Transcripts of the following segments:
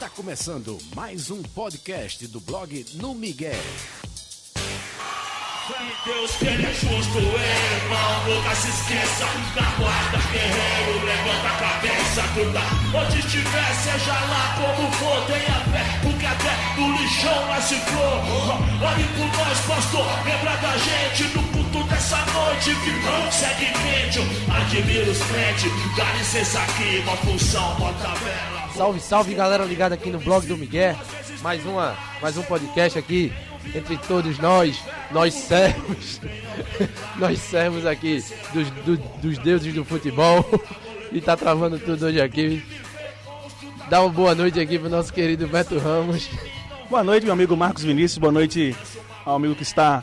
Está começando mais um podcast do blog No Miguel. Deus que ele é justo, irmão, nunca se esqueça. Na guarda, guerreiro, levanta a cabeça, gruda. Onde estiver, seja lá como for, tenha fé, porque até no lixão nasce flor. Olhe por nós, pastor, lembra da gente no culto dessa noite. Segue vídeo, admira os crentes, dá licença aqui, uma função, bota a vela. Salve, salve, galera ligada aqui no blog do Miguel. Mais um podcast aqui entre todos nós servos, nós servos aqui dos deuses do futebol. E tá travando tudo hoje aqui. Dá uma boa noite aqui pro nosso querido Beto Ramos. Boa noite, meu amigo Marcos Vinícius. Boa noite ao amigo que está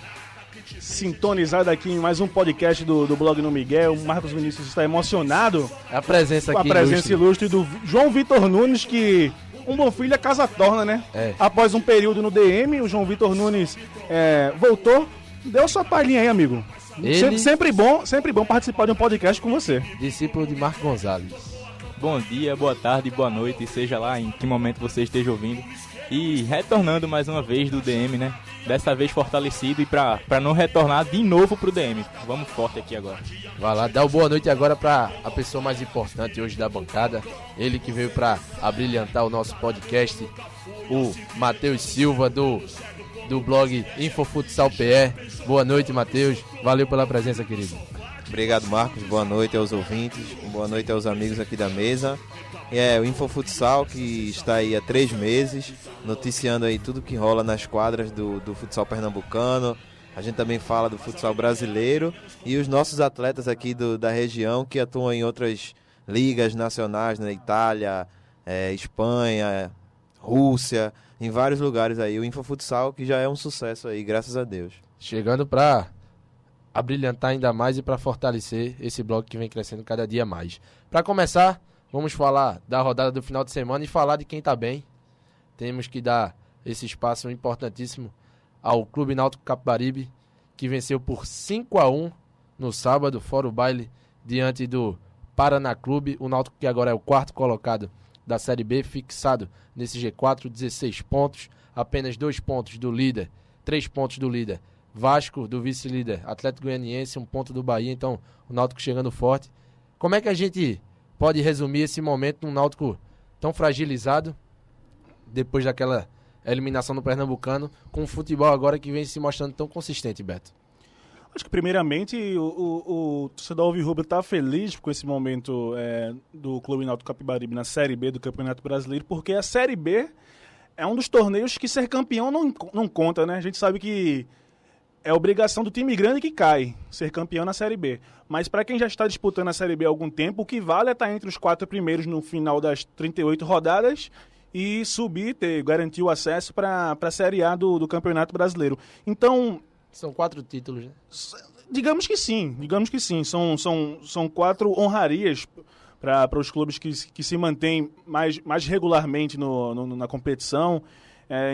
sintonizado aqui em mais um podcast do blog No Miguel. O Marcos Vinícius está emocionado A presença com aqui a presença ilustre do João Vitor Nunes, que um bom filho a casa torna, né? É. Após um período no DM, o João Vitor Nunes voltou. Deu sua palhinha aí, amigo. Ele- Sempre bom participar de um podcast com você. Discípulo de Marco Gonzalez. Bom dia, boa tarde, boa noite, seja lá em que momento você esteja ouvindo. E retornando mais uma vez do DM, né? Dessa vez fortalecido e pra não retornar de novo pro DM. Vamos forte aqui agora. Vai lá, dá uma boa noite agora pra a pessoa mais importante hoje da bancada. Ele que veio pra abrilhantar o nosso podcast, o Matheus Silva do blog Infofutsal PE. Boa noite, Matheus. Valeu pela presença, querido. Obrigado, Marcos. Boa noite aos ouvintes, boa noite aos amigos aqui da mesa. O Infofutsal, que está aí há 3 meses, noticiando aí tudo que rola nas quadras do futsal pernambucano. A gente também fala do futsal brasileiro e os nossos atletas aqui da região que atuam em outras ligas nacionais, na Itália, Espanha, Rússia, em vários lugares aí. O Infofutsal, que já é um sucesso aí, graças a Deus. Chegando pra abrilhantar ainda mais e pra fortalecer esse blog que vem crescendo cada dia mais. Pra começar, vamos falar da rodada do final de semana e falar de quem tá bem. Temos que dar esse espaço importantíssimo ao Clube Náutico Capibaribe, que venceu por 5-1 no sábado, fora o baile, diante do Paraná Clube. O Náutico, que agora é o 4º colocado da Série B, fixado nesse G4, 16 pontos, apenas 2 pontos do líder, 3 pontos do líder Vasco, do vice-líder Atlético Goianiense, 1 ponto do Bahia. Então o Náutico chegando forte. Como é que a gente pode resumir esse momento num Náutico tão fragilizado, depois daquela eliminação no Pernambucano, com o futebol agora que vem se mostrando tão consistente, Beto? Acho que primeiramente o torcedor alvirrubro está feliz com esse momento do Clube Náutico Capibaribe na Série B do Campeonato Brasileiro, porque a Série B é um dos torneios que ser campeão não conta, né? A gente sabe que é obrigação do time grande que cai, ser campeão na Série B. Mas para quem já está disputando a Série B há algum tempo, o que vale é estar entre os 4 primeiros no final das 38 rodadas e subir, garantir o acesso para a Série A do Campeonato Brasileiro. Então, São 4 títulos, né? digamos que sim. São 4 honrarias para os clubes que se mantêm mais regularmente na competição.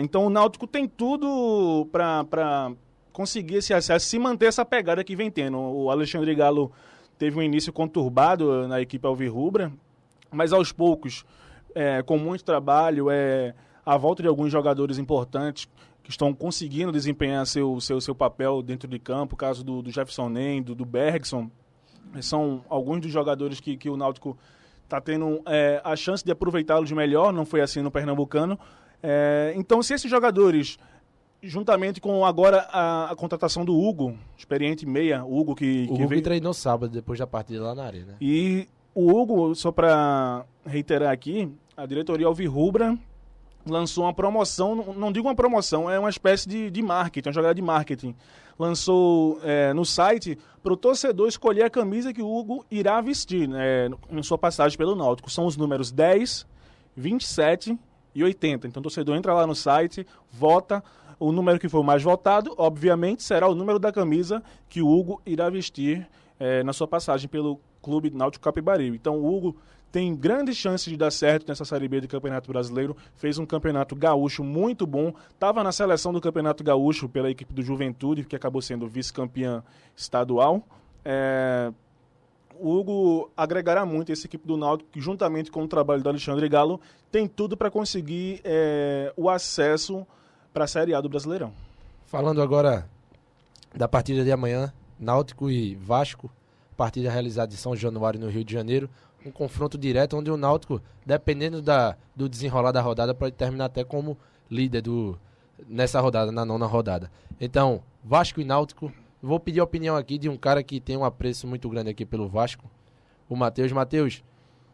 Então o Náutico tem tudo para conseguir esse acesso, se manter essa pegada que vem tendo. O Alexandre Galo teve um início conturbado na equipe alvirrubra, mas aos poucos, com muito trabalho, a volta de alguns jogadores importantes que estão conseguindo desempenhar seu papel dentro de campo, o caso do Jefferson Nem, do Bergson, são alguns dos jogadores que o Náutico está tendo a chance de aproveitá-los melhor, não foi assim no Pernambucano. Então, se esses jogadores, juntamente com agora a contratação do Hugo, experiente meia, Hugo que Hugo veio... treinou sábado, depois da partida lá na arena. E o Hugo, só para reiterar aqui, a diretoria alvirrubra lançou uma promoção, não digo uma promoção, é uma espécie de marketing, uma jogada de marketing. Lançou no site para o torcedor escolher a camisa que o Hugo irá vestir em sua passagem pelo Náutico. São os números 10, 27 e 80. Então o torcedor entra lá no site, vota. O número que for mais votado, obviamente, será o número da camisa que o Hugo irá vestir na sua passagem pelo Clube Náutico Capibaribe. Então o Hugo tem grandes chances de dar certo nessa Série B do Campeonato Brasileiro. Fez um campeonato gaúcho muito bom. Estava na seleção do Campeonato Gaúcho pela equipe do Juventude, que acabou sendo vice-campeã estadual. O Hugo agregará muito essa equipe do Náutico, que juntamente com o trabalho do Alexandre Galo, tem tudo para conseguir o acesso para a Série A do Brasileirão. Falando agora da partida de amanhã, Náutico e Vasco, partida realizada em São Januário, no Rio de Janeiro, um confronto direto onde o Náutico, dependendo do desenrolar da rodada, pode terminar até como líder nessa rodada, na 9ª rodada. Então, Vasco e Náutico, vou pedir a opinião aqui de um cara que tem um apreço muito grande aqui pelo Vasco, o Matheus. Matheus,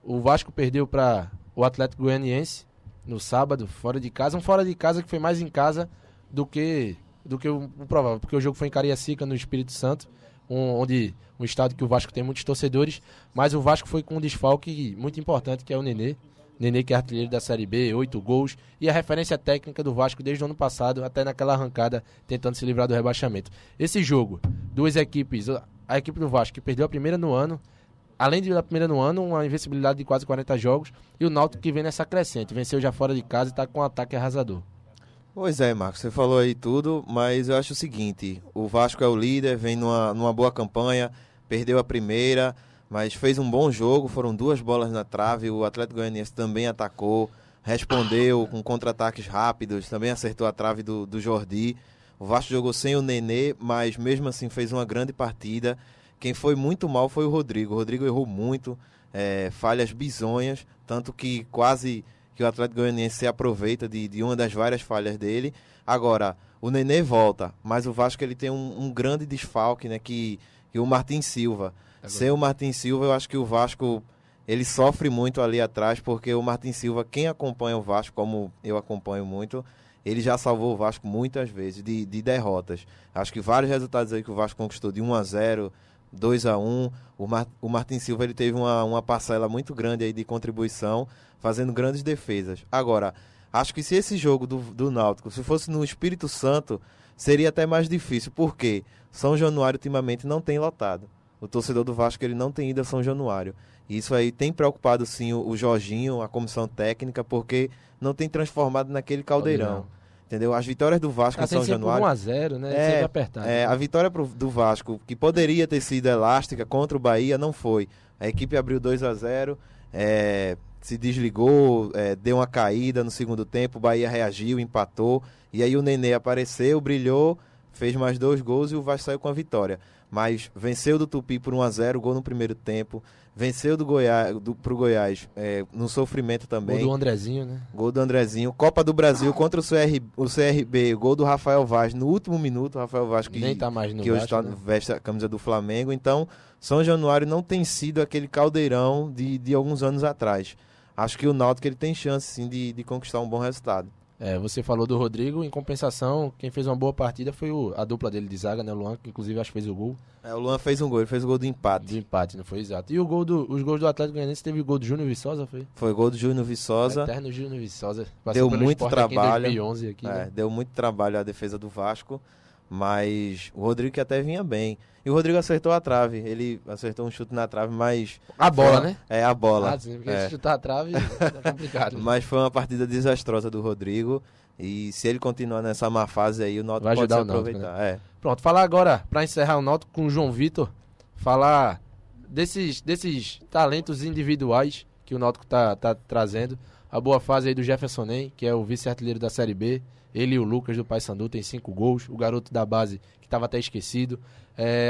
o Vasco perdeu para o Atlético Goianiense no sábado, fora de casa, um fora de casa que foi mais em casa do que o provável, porque o jogo foi em Cariacica, no Espírito Santo, onde um estado que o Vasco tem muitos torcedores, mas o Vasco foi com um desfalque muito importante, que é o Nenê, que é artilheiro da Série B, 8 gols, e a referência técnica do Vasco desde o ano passado, até naquela arrancada, tentando se livrar do rebaixamento. Esse jogo, duas equipes, a equipe do Vasco que perdeu a primeira no ano, além de a primeira no ano, uma invencibilidade de quase 40 jogos, e o Náutico que vem nessa crescente, venceu já fora de casa e está com um ataque arrasador. Pois é, Marcos, você falou aí tudo, mas eu acho o seguinte, o Vasco é o líder, vem numa boa campanha, perdeu a primeira, mas fez um bom jogo, foram 2 bolas na trave, o Atlético Goianiense também atacou, respondeu com contra-ataques rápidos, também acertou a trave do Jordi. O Vasco jogou sem o Nenê, mas mesmo assim fez uma grande partida. Quem foi muito mal foi o Rodrigo. O Rodrigo errou muito, falhas bizonhas, tanto que quase que o Atlético Goianiense se aproveita de uma das várias falhas dele. Agora, o Nenê volta, mas o Vasco ele tem um grande desfalque, né, que o Martin Silva. Sem o Martin Silva, eu acho que o Vasco ele sofre muito ali atrás, porque o Martin Silva, quem acompanha o Vasco, como eu acompanho muito, ele já salvou o Vasco muitas vezes de derrotas. Acho que vários resultados aí que o Vasco conquistou de 1-0, 2-1, o Martin Silva ele teve uma parcela muito grande aí de contribuição, fazendo grandes defesas. Agora, acho que se esse jogo do Náutico, se fosse no Espírito Santo, seria até mais difícil, porque São Januário ultimamente não tem lotado. O torcedor do Vasco ele não tem ido a São Januário. Isso aí tem preocupado sim o Jorginho, a comissão técnica, porque não tem transformado naquele caldeirão. Entendeu? As vitórias do Vasco em São Januário... 1-0, né? Sempre apertado. A vitória do Vasco, que poderia ter sido elástica contra o Bahia, não foi. A equipe abriu 2-0, se desligou, deu uma caída no segundo tempo, o Bahia reagiu, empatou, e aí o Nenê apareceu, brilhou, fez mais 2 gols e o Vasco saiu com a vitória. Mas venceu do Tupi por 1-0, gol no primeiro tempo. Venceu pro Goiás no sofrimento também. Gol do Andrezinho, né? Gol do Andrezinho. Copa do Brasil contra o CRB. Gol do Rafael Vaz no último minuto. Rafael Vaz que, nem tá mais no que hoje Vasco, né? Veste a camisa do Flamengo. Então, São Januário não tem sido aquele caldeirão de alguns anos atrás. Acho que o Náutico ele tem chance sim de conquistar um bom resultado. Você falou do Rodrigo, em compensação, quem fez uma boa partida foi a dupla dele de zaga, né, o Luan, que inclusive acho que fez o gol. O Luan fez um gol, ele fez o gol do empate. Do empate, não foi exato. E os gols do Atlético Goianiense, teve o gol do Júnior Viçosa, foi? Foi o gol do Júnior Viçosa. Eterno Júnior Viçosa. Deu muito trabalho. Aqui em 2011, aqui, né? Deu muito trabalho a defesa do Vasco, mas o Rodrigo que até vinha bem. E o Rodrigo acertou a trave, ele acertou um chute na trave, mas... A bola, né? A bola. Sim, porque se chutar a trave é complicado. Mas foi uma partida desastrosa do Rodrigo. E se ele continuar nessa má fase aí, o Náutico vai pode se ajudar o aproveitar. Náutico, né? Pronto, falar agora, para encerrar o Náutico com o João Vitor, falar desses talentos individuais que o Náutico tá trazendo. A boa fase aí do Jefferson Nem, que é o vice-artilheiro da Série B. Ele e o Lucas do Paysandu tem 5 gols. O garoto da base, que estava até esquecido.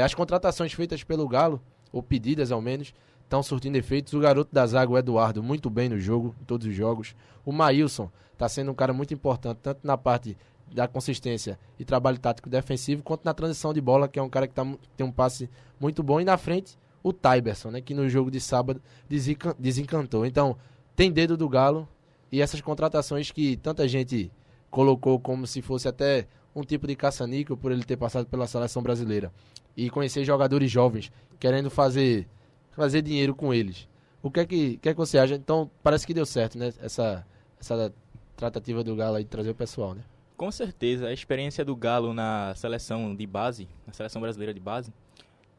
As contratações feitas pelo Galo, ou pedidas ao menos, estão surtindo efeitos. O garoto da zaga, o Eduardo, muito bem no jogo, em todos os jogos. O Maílson está sendo um cara muito importante, tanto na parte da consistência e trabalho tático defensivo, quanto na transição de bola, que é um cara que tem um passe muito bom. E na frente, o Tyberson, né, que no jogo de sábado desencantou. Então, tem dedo do Galo, e essas contratações que tanta gente colocou como se fosse até um tipo de caça-níquel por ele ter passado pela seleção brasileira. E conhecer jogadores jovens, querendo fazer dinheiro com eles. O que é que você acha? Então, parece que deu certo, né? Essa tratativa do Galo aí de trazer o pessoal, né? Com certeza, a experiência do Galo na seleção de base, na seleção brasileira de base,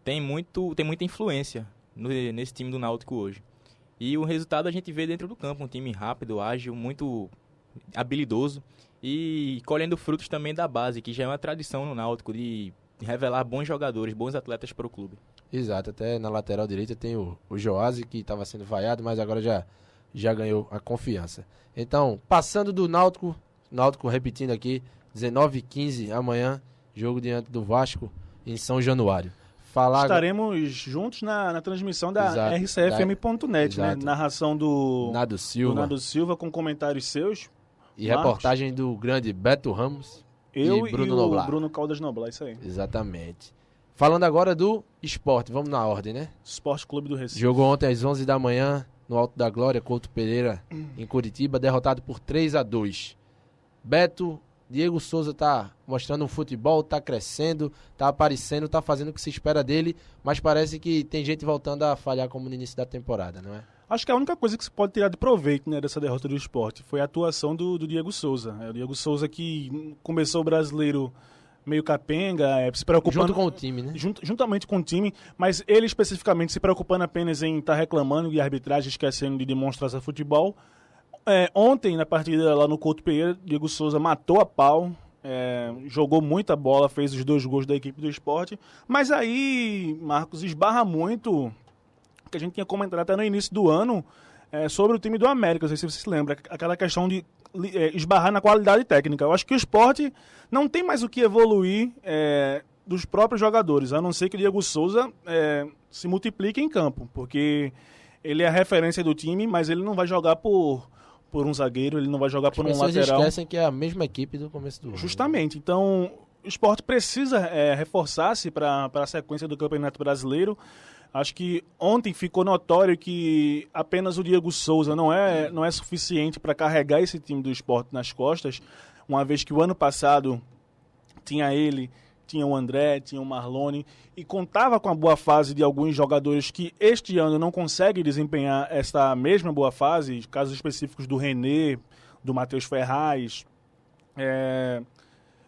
tem muita influência nesse time do Náutico hoje. E o resultado a gente vê dentro do campo, um time rápido, ágil, muito habilidoso e colhendo frutos também da base, que já é uma tradição no Náutico de revelar bons jogadores, bons atletas para o clube. Exato, até na lateral direita tem o Joasi, que estava sendo vaiado, mas agora já ganhou a confiança. Então, passando do Náutico repetindo aqui, 19h15 amanhã, jogo diante do Vasco em São Januário. Estaremos juntos na transmissão da Exato, rcfm.net, né? exato. Narração do Nado Silva com comentários seus. e Marcos. reportagem do grande Beto Ramos Eu e Bruno o Noblar. Bruno Caldas Noblar, isso aí. Exatamente. Falando agora do esporte, vamos na ordem, né? Esporte Clube do Recife. Jogou ontem às 11 da manhã no Alto da Glória, Couto Pereira, em Curitiba, derrotado por 3-2. Beto, Diego Souza tá mostrando um futebol, tá crescendo, tá aparecendo, tá fazendo o que se espera dele, mas parece que tem gente voltando a falhar como no início da temporada, não é? Acho que a única coisa que se pode tirar de proveito, né, dessa derrota do esporte foi a atuação do Diego Souza. O Diego Souza que começou o brasileiro meio capenga, se preocupando... Junto com o time, né? Juntamente com o time, mas ele especificamente se preocupando apenas em estar reclamando de arbitragem, esquecendo de demonstrar seu futebol. Ontem, na partida lá no Couto Pereira, Diego Souza matou a pau, jogou muita bola, fez os 2 gols da equipe do esporte, mas aí, Marcos, esbarra muito, que a gente tinha comentado até no início do ano, sobre o time do América, não sei se você se lembra, aquela questão de esbarrar na qualidade técnica. Eu acho que o esporte não tem mais o que evoluir dos próprios jogadores, a não ser que o Diego Souza se multiplique em campo, porque ele é a referência do time, mas ele não vai jogar por um zagueiro, ele não vai jogar por um lateral. As pessoas esquecem que é a mesma equipe do começo do ano. Justamente. Então, o esporte precisa reforçar-se para a sequência do Campeonato Brasileiro. Acho que ontem ficou notório que apenas o Diego Souza não é suficiente para carregar esse time do esporte nas costas, uma vez que o ano passado tinha ele, tinha o André, tinha o Marlone, e contava com a boa fase de alguns jogadores que este ano não conseguem desempenhar essa mesma boa fase, casos específicos do René, do Matheus Ferraz.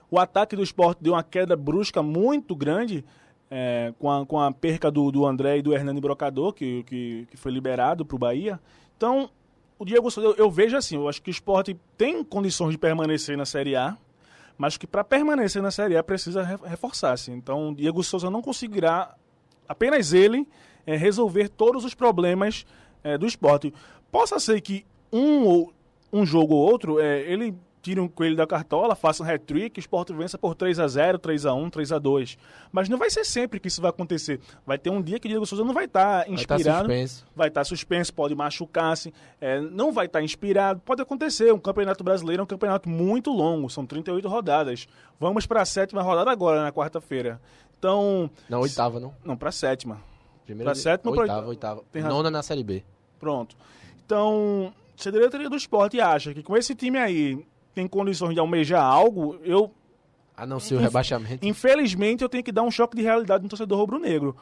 O ataque do esporte deu uma queda brusca muito grande, com a perca do André e do Hernani Brocador, que foi liberado para o Bahia. Então, o Diego Souza, eu vejo assim, eu acho que o esporte tem condições de permanecer na Série A, mas que para permanecer na Série A precisa reforçar-se. Então, o Diego Souza não conseguirá, apenas ele, resolver todos os problemas do esporte. Possa ser que um jogo ou outro, ele tire um coelho da cartola, faça um hat-trick, o esporte vença por 3-0, 3-1, 3-2. Mas não vai ser sempre que isso vai acontecer. Vai ter um dia que o Diego Souza não vai estar inspirado. Vai estar suspenso, pode machucar-se, não vai estar inspirado. Pode acontecer. Um campeonato brasileiro é um campeonato muito longo, são 38 rodadas. Vamos para a 7ª rodada agora, na quarta-feira. Então... Não, 8ª, não? Não, para a 7ª. Para a 7ª, 8ª. Tem 9ª na Série B. Pronto. Então, se a diretoria do esporte acha que com esse time aí tem condições de almejar algo, a não ser o rebaixamento. Infelizmente, eu tenho que dar um choque de realidade no torcedor rubro-negro.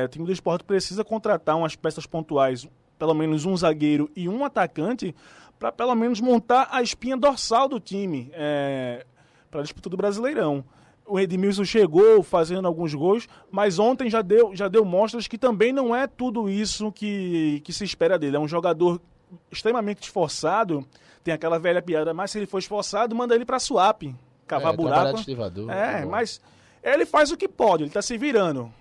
O time do esporte precisa contratar umas peças pontuais, pelo menos um zagueiro e um atacante, para pelo menos montar a espinha dorsal do time para a disputa do Brasileirão. O Edmilson chegou fazendo alguns gols, mas ontem já deu mostras que também não é tudo isso que se espera dele. É um jogador extremamente esforçado. Tem aquela velha piada, mas se ele for esforçado, manda ele pra swap, cavar buraco. Mas ele faz o que pode, ele tá se virando.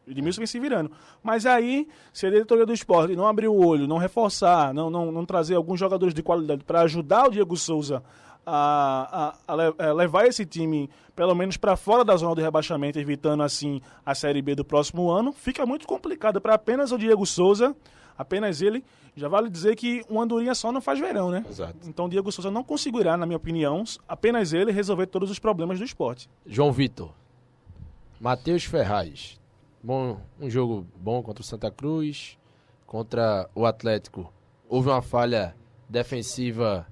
O Edmilson vem se virando. Mas aí, se a diretoria do esporte não abrir o olho, não reforçar, não trazer alguns jogadores de qualidade para ajudar o Diego Souza a levar esse time, pelo menos para fora da zona do rebaixamento, evitando assim a Série B do próximo ano, fica muito complicado para apenas o Diego Souza, apenas ele. Já vale dizer que uma andorinha só não faz verão, né? Exato. Então o Diego Souza não conseguirá, na minha opinião, apenas ele resolver todos os problemas do esporte. João Vitor. Matheus Ferraz. Um jogo bom contra o Santa Cruz. Contra o Atlético. Houve uma falha defensiva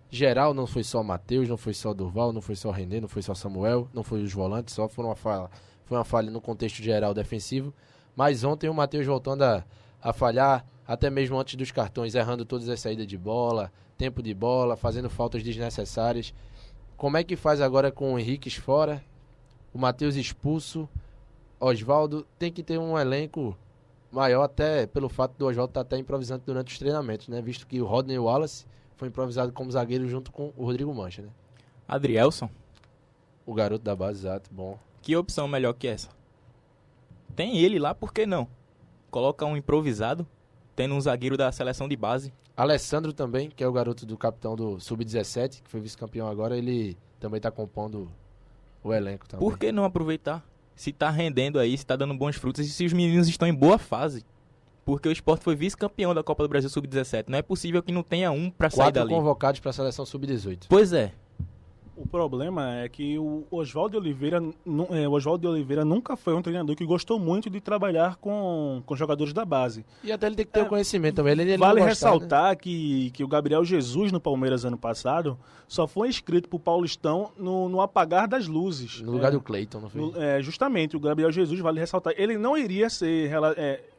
geral, não foi só o Matheus, não foi só o Durval, não foi só o René, não foi só o Samuel, não foi os volantes, só foi uma falha no contexto geral defensivo. Mas ontem o Matheus voltando a falhar, até mesmo antes dos cartões, errando todas as saídas de bola, tempo de bola, fazendo faltas desnecessárias. Como é que faz agora com o Henriques fora, o Matheus expulso, Oswaldo? Tem que ter um elenco maior, até pelo fato do Oswaldo estar até improvisando durante os treinamentos, né? Visto que o Rodney Wallace foi improvisado como zagueiro junto com o Rodrigo Mancha, né? Adrielson? O garoto da base, exato, bom. Que opção melhor que essa? Tem ele lá, por que não? Coloca um improvisado, tendo um zagueiro da seleção de base. Alessandro também, que é o garoto do capitão do Sub-17, que foi vice-campeão agora, ele também tá compondo o elenco também. Por que não aproveitar? Se tá rendendo aí, se tá dando bons frutos, e se os meninos estão em boa fase. Porque o Sport foi vice-campeão da Copa do Brasil Sub-17. Não é possível que não tenha um pra sair 4 dali. convocados para a seleção Sub-18. Pois é. O problema é que o Oswaldo de Oliveira nunca foi um treinador que gostou muito de trabalhar com jogadores da base. E até ele tem que ter o conhecimento também. Ele Vale não gostar, ressaltar, né? que o Gabriel Jesus no Palmeiras ano passado só foi inscrito pro Paulistão no apagar das luzes. No lugar do Cleiton, não foi? Justamente, o Gabriel Jesus, vale ressaltar, ele não iria ser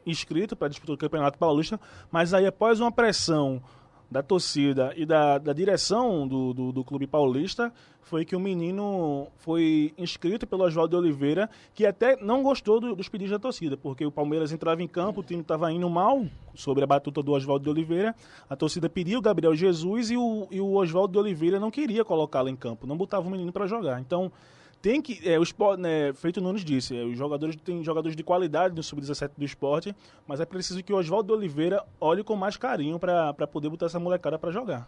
inscrito para disputar o Campeonato Paulista, mas aí após uma pressão da torcida e da direção do Clube Paulista, foi que o menino foi inscrito pelo Oswaldo de Oliveira, que até não gostou dos pedidos da torcida, porque o Palmeiras entrava em campo, o time estava indo mal sobre a batuta do Oswaldo de Oliveira, a torcida pediu o Gabriel Jesus e o Oswaldo de Oliveira não queria colocá-lo em campo, não botava o menino para jogar. Então, tem que, o Sport, feito Nunes disse, os jogadores tem jogadores de qualidade no Sub-17 do Sport, mas é preciso que o Oswaldo de Oliveira olhe com mais carinho para poder botar essa molecada para jogar.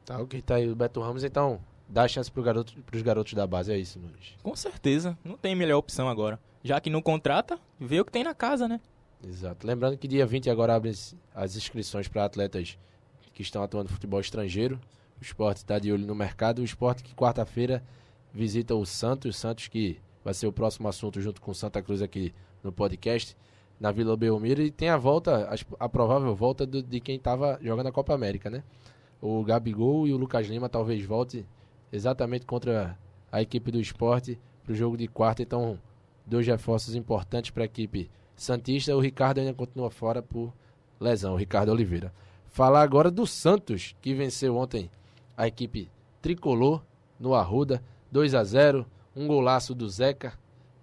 Tá, ok, tá aí o Beto Ramos, então dá chance pros garotos da base, é isso, Nunes. Com certeza. Não tem melhor opção agora. Já que não contrata, vê o que tem na casa, né? Exato. Lembrando que dia 20 agora abre as inscrições para atletas que estão atuando no futebol estrangeiro. O Sport está de olho no mercado. O Sport que quarta-feira visita o Santos que vai ser o próximo assunto junto com Santa Cruz aqui no podcast, na Vila Belmiro, e tem a provável volta de quem estava jogando a Copa América, né? O Gabigol e o Lucas Lima talvez volte exatamente contra a equipe do Sport para o jogo de quarta, então 2 reforços importantes para a equipe santista. O Ricardo ainda continua fora por lesão, o Ricardo Oliveira. Falar agora do Santos, que venceu ontem a equipe tricolor no Arruda, 2-0, um golaço do Zeca,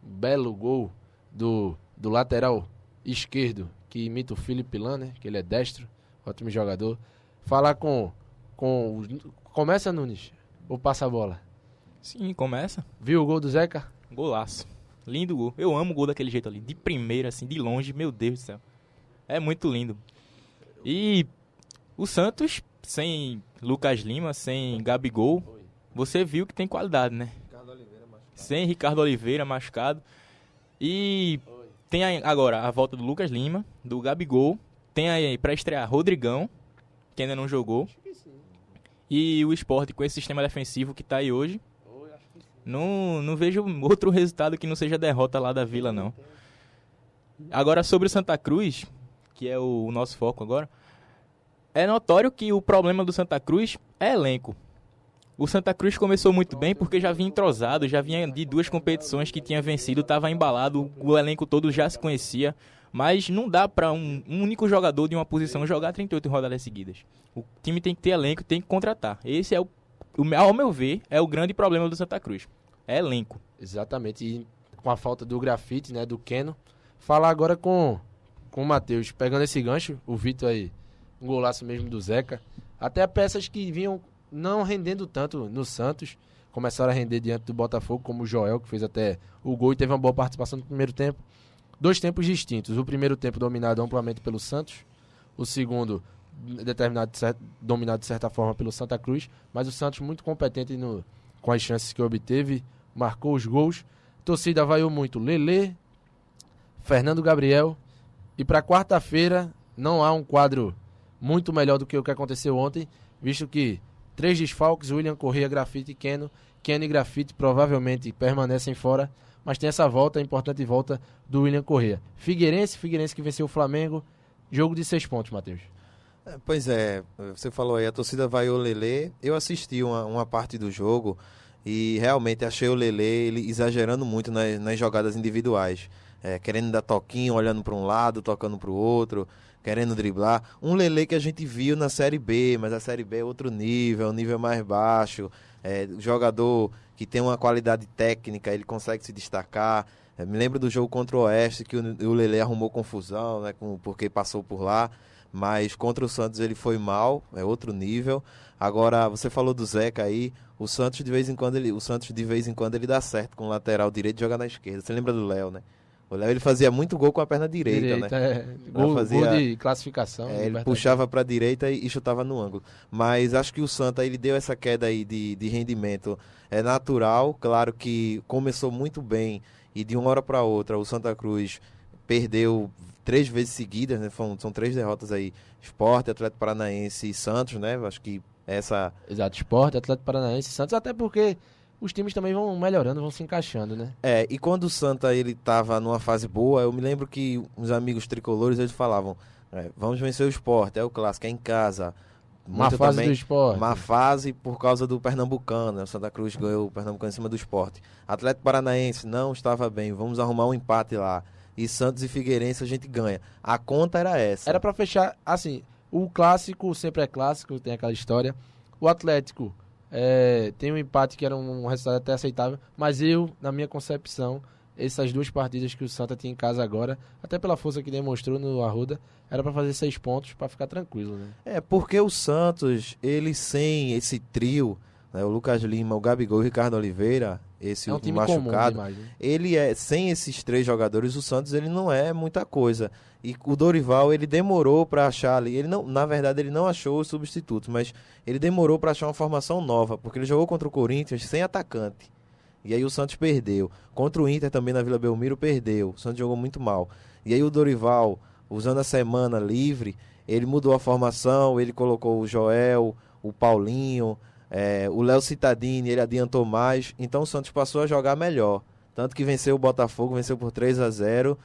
belo gol do lateral esquerdo, que imita o Felipe Lan, né? Que ele é destro, ótimo jogador. Falar Começa, Nunes, ou passa a bola? Sim, começa. Viu o gol do Zeca? Golaço. Lindo gol. Eu amo o gol daquele jeito ali. De primeira, assim, de longe, meu Deus do céu. É muito lindo. E o Santos, sem Lucas Lima, sem Gabigol, você viu que tem qualidade, né? Sem Ricardo Oliveira, machucado. E tem agora a volta do Lucas Lima, do Gabigol. Tem aí pra estrear Rodrigão, que ainda não jogou. E o Sport com esse sistema defensivo que tá aí hoje. Não vejo outro resultado que não seja derrota lá da Vila, não. Agora, sobre o Santa Cruz, que é o nosso foco agora, é notório que o problema do Santa Cruz é elenco. O Santa Cruz começou muito bem porque já vinha entrosado, já vinha de 2 competições que tinha vencido, estava embalado, o elenco todo já se conhecia, mas não dá para um único jogador de uma posição jogar 38 rodadas seguidas. O time tem que ter elenco, tem que contratar. Esse é ao meu ver, é o grande problema do Santa Cruz. É elenco. Exatamente, e com a falta do grafite, né, do Keno. Falar agora com o Matheus, pegando esse gancho, o Vitor aí, um golaço mesmo do Zeca. Até peças que vinham não rendendo tanto no Santos, começaram a render diante do Botafogo, como o Joel, que fez até o gol e teve uma boa participação no primeiro tempo. 2 tempos distintos. O primeiro tempo dominado amplamente pelo Santos, o segundo dominado de certa forma pelo Santa Cruz, mas o Santos muito competente com as chances que obteve, marcou os gols. A torcida vaiou muito Lelê, Fernando Gabriel, e para quarta-feira não há um quadro muito melhor do que o que aconteceu ontem, visto que 3 desfalques, William Corrêa, Grafite e Keno. Keno e Grafite provavelmente permanecem fora, mas tem essa volta, a importante volta do William Corrêa. Figueirense que venceu o Flamengo, jogo de 6 pontos, Matheus. Pois é, você falou aí, a torcida vai o Lelê. Eu assisti uma parte do jogo e realmente achei o Lelê ele exagerando muito nas jogadas individuais. Querendo dar toquinho, olhando para um lado, tocando para o outro, querendo driblar. Um Lelê que a gente viu na Série B, mas a Série B é outro nível, um nível mais baixo. Jogador que tem uma qualidade técnica, ele consegue se destacar. Me lembro do jogo contra o Oeste, que o Lelê arrumou confusão, né, porque passou por lá. Mas contra o Santos ele foi mal, é outro nível. Agora, você falou do Zeca aí, o Santos de vez em quando ele dá certo com o lateral direito e joga na esquerda. Você lembra do Léo, né? O Léo ele fazia muito gol com a perna direita, né? Gol fazia- de classificação. Ele Libertadores. puxava para a direita e chutava no ângulo. Mas acho que o Santa ele deu essa queda aí de rendimento. É natural, claro que começou muito bem e de uma hora para outra o Santa Cruz perdeu 3 vezes seguidas, né? São 3 derrotas aí. Sport, Atlético Paranaense e Santos, né? Acho que essa... Exato, Sport, Atlético Paranaense e Santos, até porque os times também vão melhorando, vão se encaixando, né? E quando o Santa ele tava numa fase boa, eu me lembro que uns amigos tricolores eles falavam, vamos vencer o Sport, é o clássico, é em casa. Má Muito fase também, do Sport. má fase por causa do Pernambucano, né? O Santa Cruz ganhou o Pernambucano em cima do Sport. Atlético Paranaense não estava bem, vamos arrumar um empate lá. E Santos e Figueirense a gente ganha. A conta era essa. Era pra fechar, assim, o clássico sempre é clássico, tem aquela história. O Atlético tem um empate que era um resultado até aceitável, mas na minha concepção, essas 2 partidas que o Santa tinha em casa agora, até pela força que demonstrou no Arruda, era pra fazer 6 pontos pra ficar tranquilo, né? Porque o Santos, ele sem esse trio, né, o Lucas Lima, o Gabigol e o Ricardo Oliveira, esse É um último time comum machucado, demais, né? ele sem esses 3 jogadores, o Santos ele não é muita coisa. E o Dorival, ele demorou para achar ali, ele não, na verdade ele não achou os substitutos, mas ele demorou para achar uma formação nova, porque ele jogou contra o Corinthians sem atacante. E aí o Santos perdeu. Contra o Inter também na Vila Belmiro perdeu. O Santos jogou muito mal. E aí o Dorival, usando a semana livre, ele mudou a formação, ele colocou o Joel, o Paulinho, o Léo Cittadini, ele adiantou mais. Então o Santos passou a jogar melhor. Tanto que venceu o Botafogo, venceu por 3-0,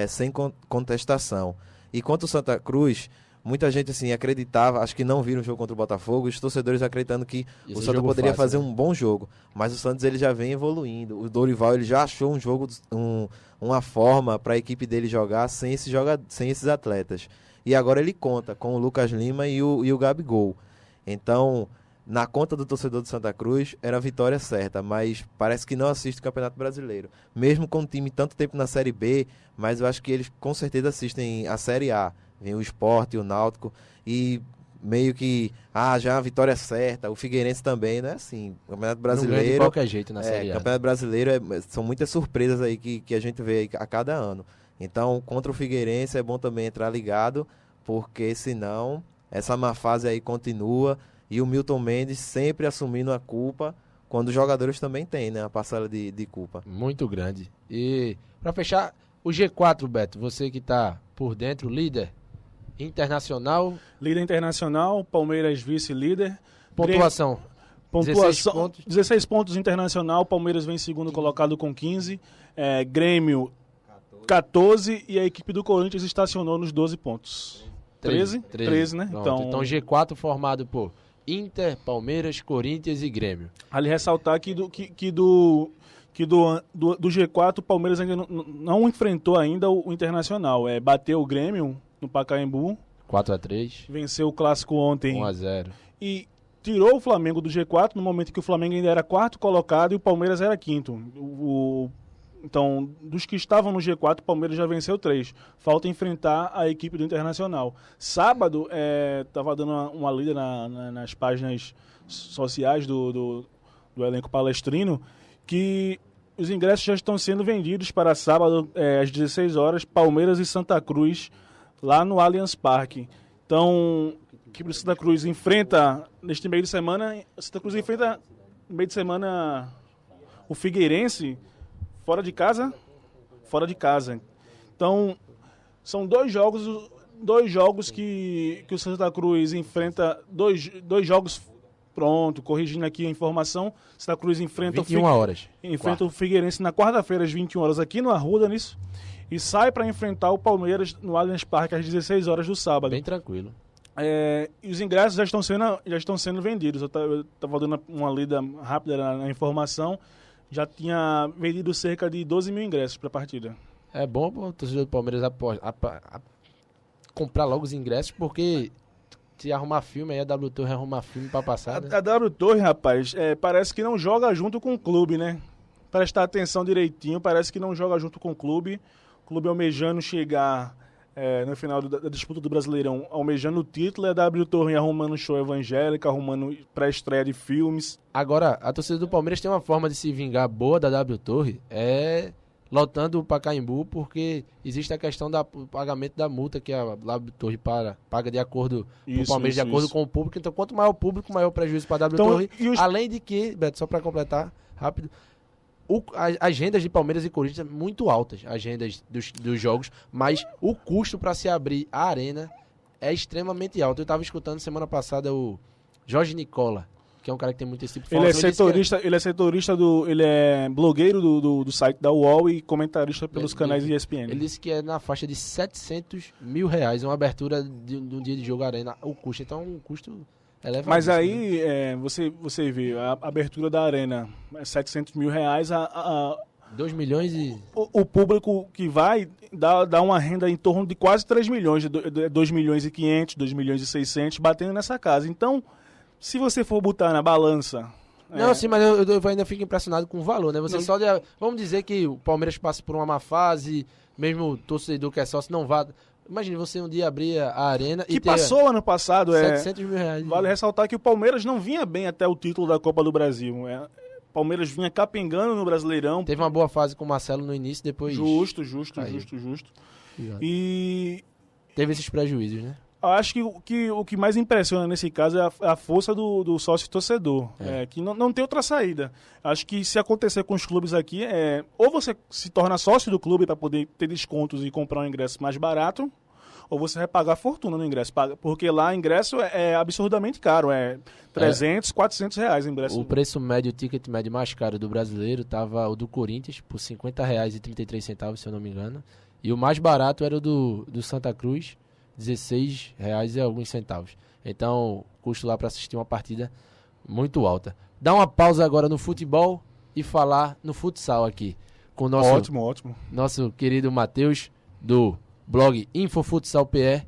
sem contestação. E quanto o Santa Cruz, muita gente assim acreditava, acho que não viram o jogo contra o Botafogo, os torcedores acreditando que o Santa poderia fazer um bom jogo, mas o Santos ele já vem evoluindo. O Dorival ele já achou um jogo, uma forma para a equipe dele jogar sem esses atletas. E agora ele conta com o Lucas Lima e o Gabigol. Então, na conta do torcedor do Santa Cruz, era a vitória certa, mas parece que não assiste o Campeonato Brasileiro. Mesmo com o time tanto tempo na Série B, mas eu acho que eles com certeza assistem a Série A. Vem o Sport e o Náutico e meio que, já é uma vitória certa. O Figueirense também, não é assim. O Campeonato Brasileiro... Não ganha de qualquer jeito na Série A. Campeonato Brasileiro são muitas surpresas aí que a gente vê a cada ano. Então, contra o Figueirense é bom também entrar ligado, porque senão essa má fase aí continua e o Milton Mendes sempre assumindo a culpa, quando os jogadores também têm, né, a parcela de culpa. Muito grande. E para fechar, o G4, Beto, você que tá por dentro, líder internacional. Líder internacional, Palmeiras vice-líder. Pontuação. 16 pontos internacional, Palmeiras vem em segundo colocado com 15. Grêmio 14 e a equipe do Corinthians estacionou nos 12 pontos. 13, né? Pronto, então G4 formado por Inter, Palmeiras, Corinthians e Grêmio. Ali ressaltar que do G4 o Palmeiras ainda não enfrentou ainda o Internacional. Bateu o Grêmio no Pacaembu. 4-3. Venceu o clássico ontem. 1-0. E tirou o Flamengo do G4 no momento que o Flamengo ainda era 4º colocado e o Palmeiras era 5º. Então, dos que estavam no G4, o Palmeiras já venceu 3. Falta enfrentar a equipe do Internacional. Sábado, estava dando uma lida nas páginas sociais do elenco palestrino, que os ingressos já estão sendo vendidos para sábado, às 16 horas, Palmeiras e Santa Cruz, lá no Allianz Parque. Então, a equipe do Santa Cruz enfrenta, neste meio de semana, no meio de semana, o Figueirense, fora de casa. Então, são dois jogos que o Santa Cruz enfrenta, dois jogos, pronto, corrigindo aqui a informação, Santa Cruz enfrenta 21 horas. Enfrenta o Figueirense na quarta-feira às 21 horas aqui no Arruda, nisso, e sai para enfrentar o Palmeiras no Allianz Parque às 16 horas do sábado. Bem tranquilo. E os ingressos já estão sendo vendidos. Eu estava dando uma lida rápida na informação. Já tinha vendido cerca de 12 mil ingressos para a partida. É bom o torcedor do Palmeiras comprar logo os ingressos, porque se arrumar filme, aí a W Torre arrumar filme para passar. Né? A W Torre, rapaz, parece que não joga junto com o clube, né? Prestar atenção direitinho, parece que não joga junto com o clube. O clube almejando chegar no final da disputa do Brasileirão, almejando o título, e a W Torre arrumando show evangélico, arrumando pré-estreia de filmes. Agora, a torcida do Palmeiras tem uma forma de se vingar boa da W Torre, lotando o Pacaembu, porque existe a questão do pagamento da multa que a W Torre paga de acordo com o Palmeiras, de acordo com o público. Então, quanto maior o público, maior o prejuízo para a W Torre. Além de que, Beto, só para completar rápido, as agendas de Palmeiras e Corinthians são muito altas, agendas dos jogos, mas o custo para se abrir a arena é extremamente alto. Eu estava escutando semana passada o Jorge Nicola, que é um cara que tem muito esse tipo de formação. Ele é blogueiro do site da UOL e comentarista pelos canais ESPN. Ele disse que é na faixa de R$700 mil, uma abertura de um dia de jogo arena, o custo. Então, um custo elevado. Mas aí, você vê, a abertura da arena é R$700 mil, 2 milhões e... O público que vai dá uma renda em torno de quase 3 milhões, 2 milhões e 500, 2 milhões e 600, batendo nessa casa. Então, se você for botar na balança... Não, sim, mas eu ainda fico impressionado com o valor, né? Vamos dizer que o Palmeiras passa por uma má fase, mesmo o torcedor que é sócio não vá... Imagine você um dia abrir a arena que passou ano passado, R$700 mil. Vale ressaltar que o Palmeiras não vinha bem até o título da Copa do Brasil. O Palmeiras vinha capengando no Brasileirão. Teve uma boa fase com o Marcelo no início, depois... Justo. E... Teve esses prejuízos, né? Acho que o que mais impressiona nesse caso é a força do sócio-torcedor, que não tem outra saída. Acho que se acontecer com os clubes aqui, ou você se torna sócio do clube para poder ter descontos e comprar um ingresso mais barato, ou você vai pagar fortuna no ingresso, porque lá o ingresso é absurdamente caro, 300, 400 reais o ingresso. O preço médio, o ticket médio mais caro do brasileiro tava o do Corinthians por R$50,33, se eu não me engano, e o mais barato era o do Santa Cruz, R$16 e alguns centavos. Então, custo lá para assistir uma partida muito alta. Dá uma pausa agora no futebol e falar no futsal aqui. Com o nosso, ótimo. Nosso querido Matheus, do blog Infofutsal PE.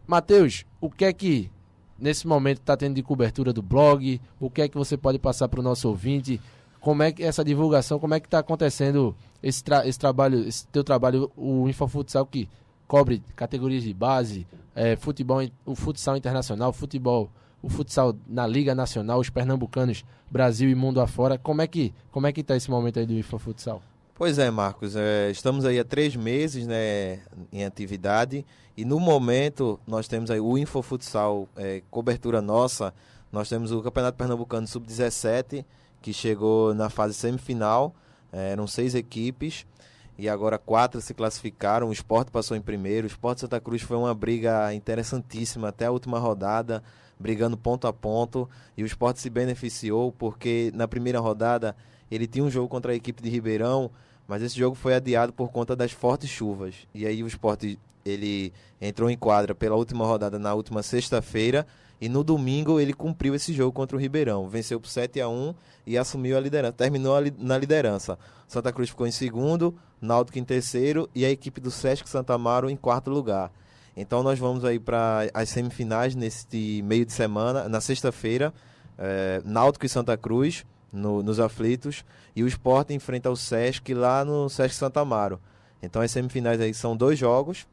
Matheus, o que é que nesse momento está tendo de cobertura do blog? O que é que você pode passar para o nosso ouvinte? Como é que essa divulgação, como é que está acontecendo esse teu trabalho, o Infofutsal, que cobre categorias de base, futebol, o futsal internacional, o futsal na Liga Nacional, os pernambucanos, Brasil e mundo afora. Como é que está esse momento aí do Infofutsal? Pois é, Marcos, estamos aí há 3 meses, né, em atividade, e no momento nós temos aí o Infofutsal, cobertura nossa. Nós temos o Campeonato Pernambucano Sub-17, que chegou na fase semifinal, eram 6 equipes, e agora 4 se classificaram. O Sport passou em primeiro. O Sport Santa Cruz foi uma briga interessantíssima até a última rodada, brigando ponto a ponto, e o Sport se beneficiou porque na primeira rodada ele tinha um jogo contra a equipe de Ribeirão, mas esse jogo foi adiado por conta das fortes chuvas, e aí o Sport ele entrou em quadra pela última rodada na última sexta-feira, e no domingo ele cumpriu esse jogo contra o Ribeirão, venceu por 7-1 e assumiu a liderança, terminou na liderança. Santa Cruz ficou em segundo, Náutico em terceiro e a equipe do Sesc Santa Amaro em quarto lugar. Então nós vamos aí para as semifinais neste meio de semana, na sexta-feira, Náutico e Santa Cruz nos aflitos, e o Sport enfrenta o Sesc lá no Sesc Santa Amaro. Então as semifinais aí são 2 jogos,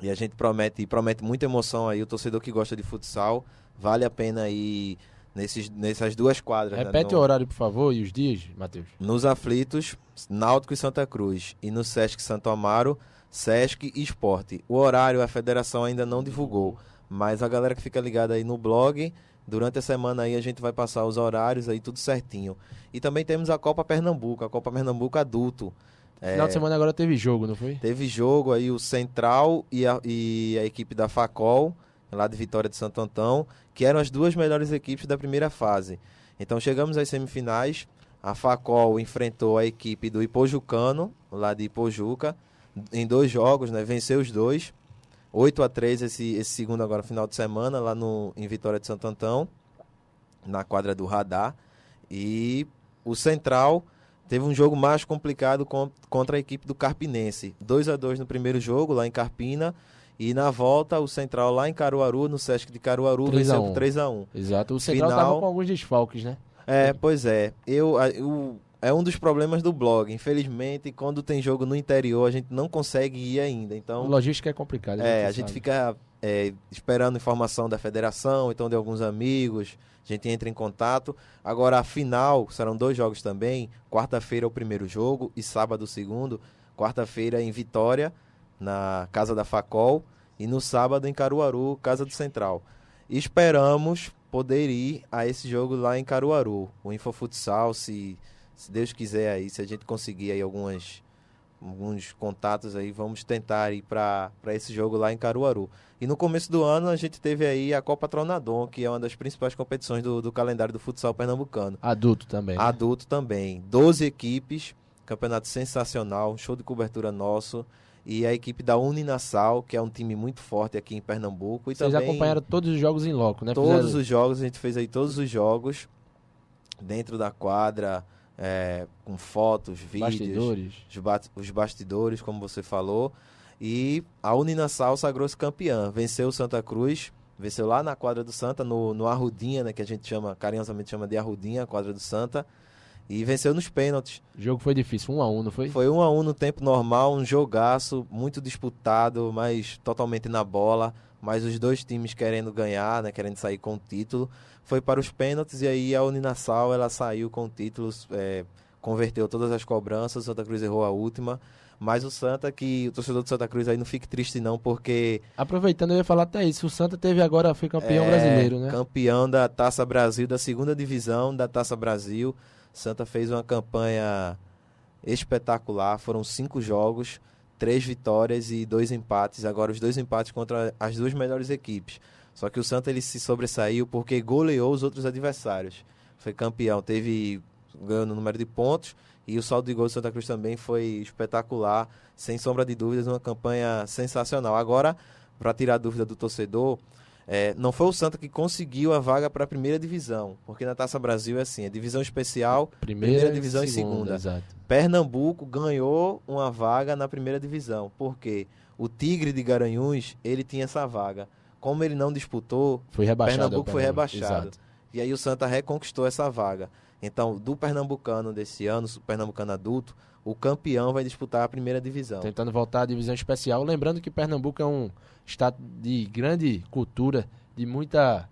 e a gente promete muita emoção aí. O torcedor que gosta de futsal, vale a pena ir nessas 2 quadras. Repete o horário, por favor, e os dias, Matheus. Nos aflitos, Náutico e Santa Cruz, e no Sesc Santo Amaro, Sesc e Sport. O horário a federação ainda não divulgou, mas a galera que fica ligada aí no blog, durante a semana aí a gente vai passar os horários aí tudo certinho. E também temos a Copa Pernambuco adulto. Final de semana agora teve jogo, não foi? Teve jogo aí, o Central e a equipe da Facol, lá de Vitória de Santo Antão, que eram as 2 melhores equipes da primeira fase. Então chegamos às semifinais, a Facol enfrentou a equipe do Ipojucano, lá de Ipojuca, em 2 jogos, né? Venceu os 2, 8-3 esse segundo agora final de semana, lá em Vitória de Santo Antão, na quadra do Radar. E o Central teve um jogo mais complicado contra a equipe do Carpinense. 2-2 no primeiro jogo, lá em Carpina. E na volta, o Central lá em Caruaru, no Sesc de Caruaru, venceu por 3-1. Exato. O Central estava com alguns desfalques, né? Pois é. é um dos problemas do blog. Infelizmente, quando tem jogo no interior, a gente não consegue ir ainda. Então, Logística é complicada. a gente fica esperando informação da federação, então de alguns amigos, a gente entra em contato. Agora, a final, serão 2 jogos também. Quarta-feira é o primeiro jogo e sábado o segundo. Quarta-feira em Vitória, na Casa da Facol, e no sábado em Caruaru, Casa do Central. E esperamos poder ir a esse jogo lá em Caruaru. O Infofutsal, se Deus quiser aí, se a gente conseguir aí alguns contatos aí, vamos tentar ir para esse jogo lá em Caruaru. E no começo do ano a gente teve aí a Copa Tronadon, que é uma das principais competições do calendário do futsal pernambucano. Adulto também. Né? Adulto também. 12 equipes, campeonato sensacional, um show de cobertura nosso. E a equipe da Uninassal, que é um time muito forte aqui em Pernambuco. E Vocês também acompanharam todos os jogos em loco, né? Todos os jogos, a gente fez aí todos os jogos dentro da quadra, com fotos, vídeos, os bastidores, como você falou. E a Uninassal sagrou-se campeã, venceu o Santa Cruz, venceu lá na quadra do Santa, no Arrudinha, né, que a gente carinhosamente chama de Arrudinha, a quadra do Santa, e venceu nos pênaltis. O jogo foi difícil, 1-1, não foi? Foi 1-1 no tempo normal, um jogaço muito disputado, mas totalmente na bola, mas os dois times querendo ganhar, né, querendo sair com o título. Foi para os pênaltis e aí a Uninassal ela saiu com o título, converteu todas as cobranças, o Santa Cruz errou a última. Mas o Santa, que o torcedor do Santa Cruz aí não fique triste não, porque... Aproveitando, eu ia falar até isso, o Santa foi campeão brasileiro, né? Campeão da Taça Brasil, da 2ª divisão da Taça Brasil. Santa fez uma campanha espetacular, foram 5 jogos, 3 vitórias e 2 empates. Agora os 2 empates contra as 2 melhores equipes. Só que o Santa ele se sobressaiu porque goleou os outros adversários. Foi campeão, ganhou no número de pontos. E o saldo de gol do Santa Cruz também foi espetacular, sem sombra de dúvidas, uma campanha sensacional. Agora, para tirar a dúvida do torcedor, não foi o Santa que conseguiu a vaga para a 1ª divisão, porque na Taça Brasil é assim, é divisão especial, primeira divisão e segunda. Exato. Pernambuco ganhou uma vaga na 1ª divisão, porque o Tigre de Garanhuns, ele tinha essa vaga. Como ele não disputou, Pernambuco foi rebaixado. Exato. E aí o Santa reconquistou essa vaga. Então, do Pernambucano desse ano, o Pernambucano adulto, o campeão vai disputar a 1ª divisão. Tentando voltar à divisão especial. Lembrando que Pernambuco é um estado de grande cultura, de muita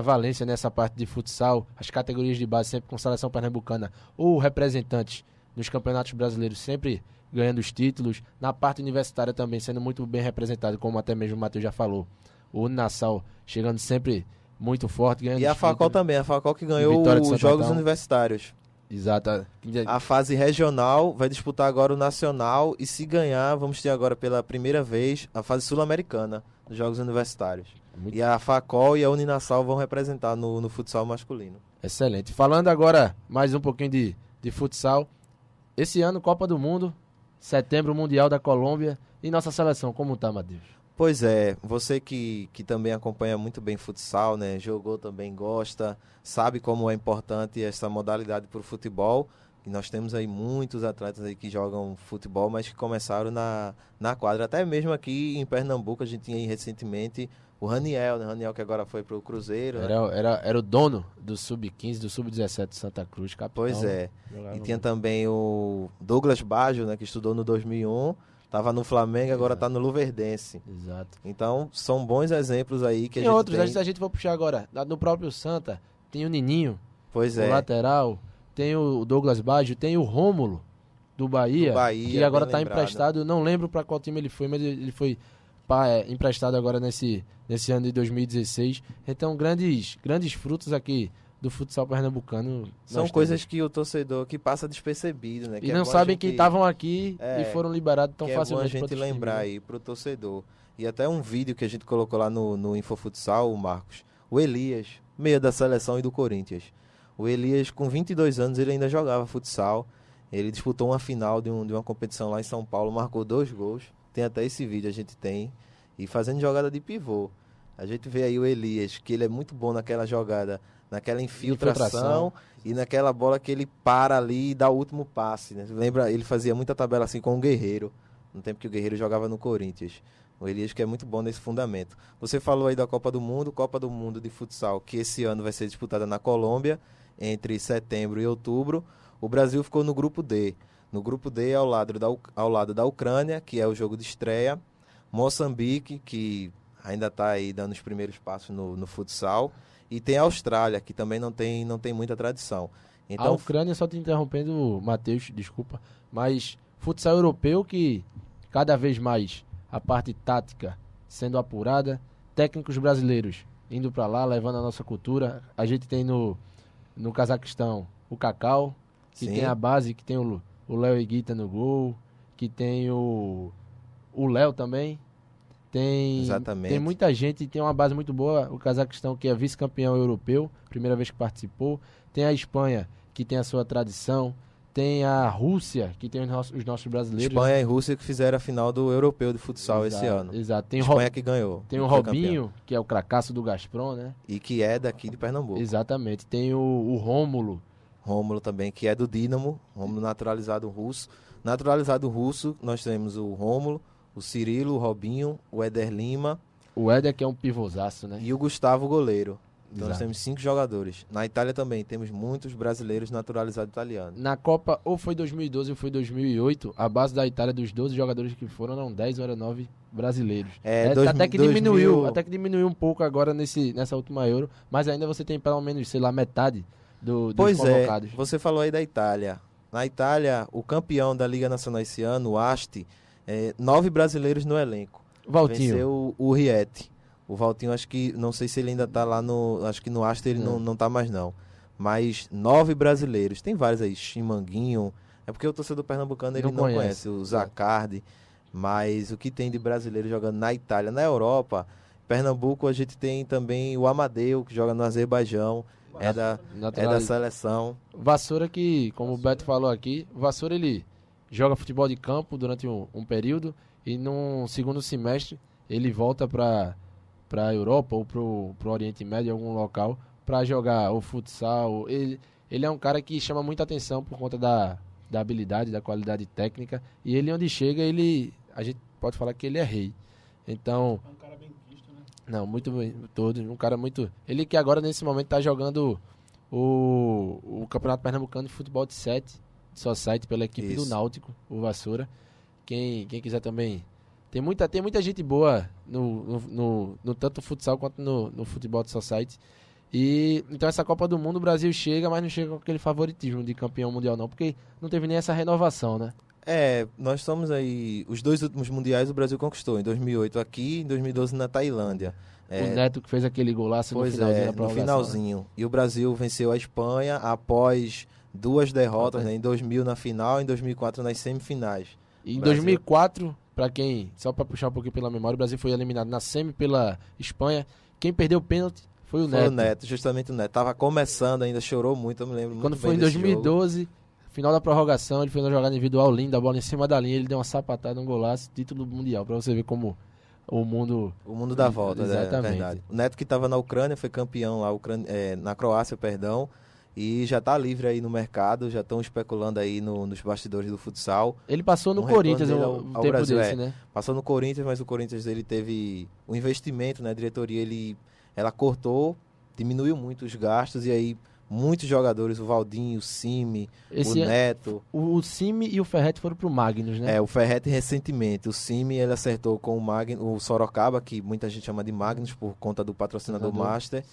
valência nessa parte de futsal. As categorias de base sempre com seleção pernambucana ou representantes nos campeonatos brasileiros sempre ganhando os títulos. Na parte universitária também sendo muito bem representado, como até mesmo o Matheus já falou. O Uninassal chegando sempre muito forte. E a Facol também, a Facol que ganhou os Jogos Universitários. Exato. A fase regional vai disputar agora o nacional e se ganhar, vamos ter agora pela primeira vez a fase sul-americana dos Jogos Universitários. E a Facol e a Uninassal vão representar no futsal masculino. Excelente. Falando agora mais um pouquinho de futsal. Esse ano, Copa do Mundo, setembro, Mundial da Colômbia. E nossa seleção, como tá, Matheus? Pois é, você que também acompanha muito bem futsal, né? Jogou também, gosta, sabe como é importante essa modalidade para o futebol. E nós temos aí muitos atletas aí que jogam futebol, mas que começaram na quadra. Até mesmo aqui em Pernambuco, a gente tinha aí recentemente o Raniel, né? Raniel que agora foi para o Cruzeiro. Era o dono do Sub-15, do Sub-17 de Santa Cruz, capitão. Pois é. E tinha também o Douglas Baggio, né? Que estudou no 2001. Estava no Flamengo, agora está no Luverdense. Exato. Então, são bons exemplos aí que tem outros, se a gente for puxar agora, no próprio Santa, tem o Nininho, pois o lateral, tem o Douglas Baggio, tem o Rômulo, do Bahia, que agora está emprestado, eu não lembro para qual time ele foi, mas ele foi emprestado agora nesse ano de 2016. Então, grandes frutos aqui do futsal pernambucano. São coisas que o torcedor que passa despercebido, né? E não sabem que estavam aqui e foram liberados tão facilmente. É bom a gente lembrar aí pro torcedor. E até um vídeo que a gente colocou lá no Infofutsal, o Marcos. O Elias, meia da seleção e do Corinthians. O Elias, com 22 anos, ele ainda jogava futsal. Ele disputou uma final de uma competição lá em São Paulo, marcou 2 gols. Tem até esse vídeo, a gente tem. E fazendo jogada de pivô. A gente vê aí o Elias, que ele é muito bom naquela jogada, naquela infiltração e naquela bola que ele para ali e dá o último passe, né? Lembra, ele fazia muita tabela assim com o Guerreiro, no tempo que o Guerreiro jogava no Corinthians. O Elias que é muito bom nesse fundamento. Você falou aí da Copa do Mundo de futsal, que esse ano vai ser disputada na Colômbia, entre setembro e outubro. O Brasil ficou no grupo D. No grupo D, ao lado da Ucrânia, que é o jogo de estreia, Moçambique, que ainda está aí dando os primeiros passos no futsal, e tem a Austrália, que também não tem muita tradição. Então, a Ucrânia, só te interrompendo, Matheus, desculpa, mas futsal europeu que cada vez mais a parte tática sendo apurada, técnicos brasileiros indo para lá, levando a nossa cultura. A gente tem no Cazaquistão o Cacau, que sim, tem a base, que tem o Léo Higuita no gol, que tem o Léo também. Exatamente. Tem muita gente, tem uma base muito boa. O Cazaquistão, que é vice-campeão europeu, primeira vez que participou. Tem a Espanha, que tem a sua tradição. Tem a Rússia, que tem os nossos brasileiros. Espanha e Rússia que fizeram a final do europeu de futsal esse ano. Exato. Tem Espanha que ganhou. Tem o foi Robinho, campeão. que é o cracaço do Gazprom, né? E que é daqui de Pernambuco. Exatamente. Tem o Rômulo. Rômulo também, que é do Dínamo. Rômulo naturalizado russo. Naturalizado russo, nós temos o Rômulo, o Cirilo, o Robinho, o Éder Lima. O Éder, que é um pivôzaço, né? E o Gustavo, goleiro. Então nós Exato. temos 5 jogadores. Na Itália também temos muitos brasileiros naturalizados italianos. Na Copa, ou foi 2012 ou foi 2008, a base da Itália, dos 12 jogadores que foram, eram 10 ou eram 9 brasileiros. Até que diminuiu um pouco agora nessa última Euro, mas ainda você tem pelo menos, sei lá, metade dos Pois convocados. é, você falou aí da Itália. Na Itália, o campeão da Liga Nacional esse ano, o Asti, 9 brasileiros no elenco. Valtinho. Venceu o Rieti. O Valtinho, acho que, não sei se ele ainda tá lá acho que no Asti ele não tá mais não. Mas 9 brasileiros, tem vários aí, Chimanguinho, é porque o torcedor pernambucano ele não conhece o Zacardi, mas o que tem de brasileiro jogando na Itália, na Europa, Pernambuco a gente tem também o Amadeu, que joga no Azerbaijão, é da seleção. Vassoura que, como o Beto falou aqui, Vassoura ele joga futebol de campo durante um período e no segundo semestre ele volta para a Europa ou pro Oriente Médio, algum local, para jogar o futsal. Ele é um cara que chama muita atenção por conta da habilidade, da qualidade técnica, e ele onde chega, a gente pode falar que ele é rei. Então, É um cara bem visto, né? não, muito bem, um cara muito... Ele que agora nesse momento tá jogando o Campeonato Pernambucano de Futebol de Society pela equipe do Isso. Náutico, o Vassoura. Quem quiser também... Tem muita gente boa no tanto futsal quanto no futebol de society. E então essa Copa do Mundo o Brasil chega, mas não chega com aquele favoritismo de campeão mundial não, porque não teve nem essa renovação, né? Nós somos aí, os 2 últimos mundiais o Brasil conquistou, em 2008 aqui, em 2012 na Tailândia. O Neto que fez aquele golaço no Pois finalzinho da no prorrogação, finalzinho. Né? E o Brasil venceu a Espanha após 2 derrotas, né? Em 2000 na final, em 2004 nas semifinais. E em Brasil. 2004, só para puxar um pouquinho pela memória, o Brasil foi eliminado na semi pela Espanha. Quem perdeu o pênalti foi o Neto. Foi o Neto, justamente o Neto. Tava começando ainda, chorou muito, eu me lembro Quando muito foi bem em desse 2012, jogo. final da prorrogação, ele fez uma jogada individual linda, a bola em cima da linha, ele deu uma sapatada, um golaço, título mundial, pra você ver como o mundo... O mundo dá volta, Exatamente. é verdade. O Neto que estava na Ucrânia, foi campeão lá, na Croácia, perdão, e já tá livre aí no mercado, já estão especulando aí nos bastidores do futsal. Ele passou no Um Corinthians retorno um dele ao tempo Brasil, desse, né? Passou no Corinthians, mas o Corinthians ele teve um investimento, né? A diretoria ela cortou, diminuiu muito os gastos e aí muitos jogadores, o Valdinho, o Cime, o Neto. O Cime e o Ferretti foram pro Magnus, né? O Ferretti recentemente. O Cime ele acertou com o Sorocaba, que muita gente chama de Magnus por conta do patrocinador Master.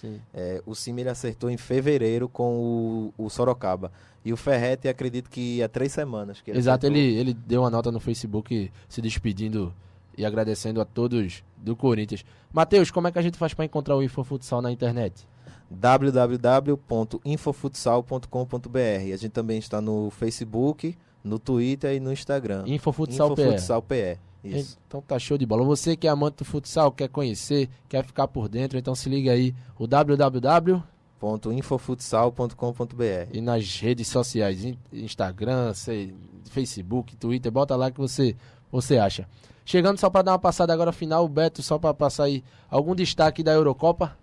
O Cime ele acertou em fevereiro com o Sorocaba. E o Ferretti, acredito que há 3 semanas. Que Exato, acertou. ele deu uma nota no Facebook se despedindo e agradecendo a todos do Corinthians. Matheus, como é que a gente faz para encontrar o InfoFutsal na internet? www.infofutsal.com.br. A gente também está no Facebook, no Twitter e no Instagram. InfoFutsal PE. Isso. Então tá show de bola. Você que é amante do futsal, quer conhecer, quer ficar por dentro, então se liga aí, o www.infofutsal.com.br. e nas redes sociais, Instagram, Facebook, Twitter, bota lá que você acha. Chegando só para dar uma passada agora final, Beto, só para passar aí algum destaque da Eurocopa?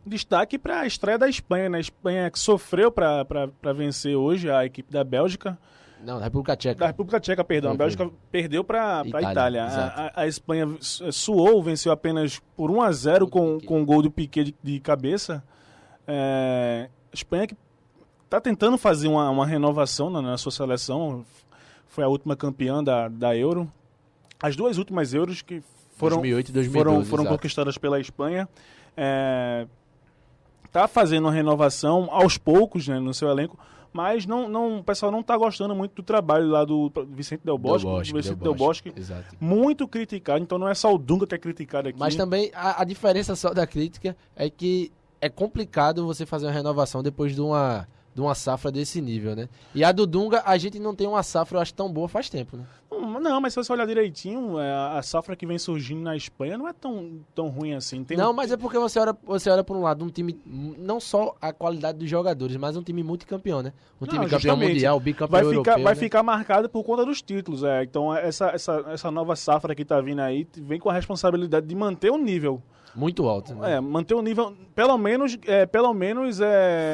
Destaque para a estreia da Espanha, né? A Espanha que sofreu para vencer hoje a equipe da Bélgica. Não, da República Tcheca. Da República Tcheca, perdão. A Bélgica perdeu para a Itália. A Espanha suou, venceu apenas por 1-0 com o gol do Piqué de cabeça. A Espanha que tá tentando fazer uma renovação na sua seleção. Foi a última campeã da Euro. As duas últimas Euros que foram 2008 e 2012, foram exato. conquistadas pela Espanha. Tá fazendo uma renovação aos poucos, né, no seu elenco, mas o pessoal não está gostando muito do trabalho lá do Vicente Del Bosque. Del Bosque, exato. muito criticado, então não é só o Dunga que é criticado aqui. Mas também a diferença só da crítica é que é complicado você fazer uma renovação depois de uma safra desse nível, né? E a do Dunga, a gente não tem uma safra, eu acho, tão boa faz tempo, né? Não, mas se você olhar direitinho, a safra que vem surgindo na Espanha não é tão ruim assim. Não, mas é porque você olha por um lado, um time, não só a qualidade dos jogadores, mas um time multicampeão, né? Um time campeão justamente. mundial, bicampeão europeu, Vai né? ficar marcado por conta dos títulos. Então essa nova safra que tá vindo aí vem com a responsabilidade de manter o nível. Muito alto, né? Manter o nível, pelo menos